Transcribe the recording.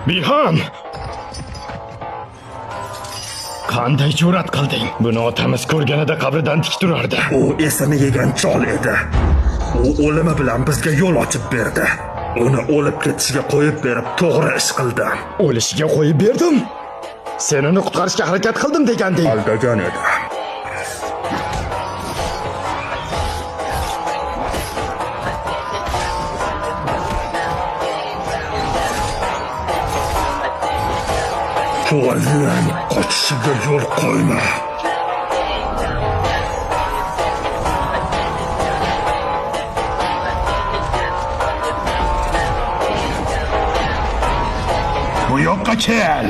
Bihan! Qanday jur'at qilding? Buni otamiz ko'rganida qabrdan tik turardi. U esini yegan chol edi. U o'limi bilan bizga yo'l ochib berdi. Uni o'lib ketishiga qo'yib berib, to'g'ri ish qildim. O'lishiga qo'yib berdim. Sen uni qutqarishga harakat qildim deganding. Aldagan edi. Fuazlan qochishiga yo'l qo'yma. Bu yoqqa kel.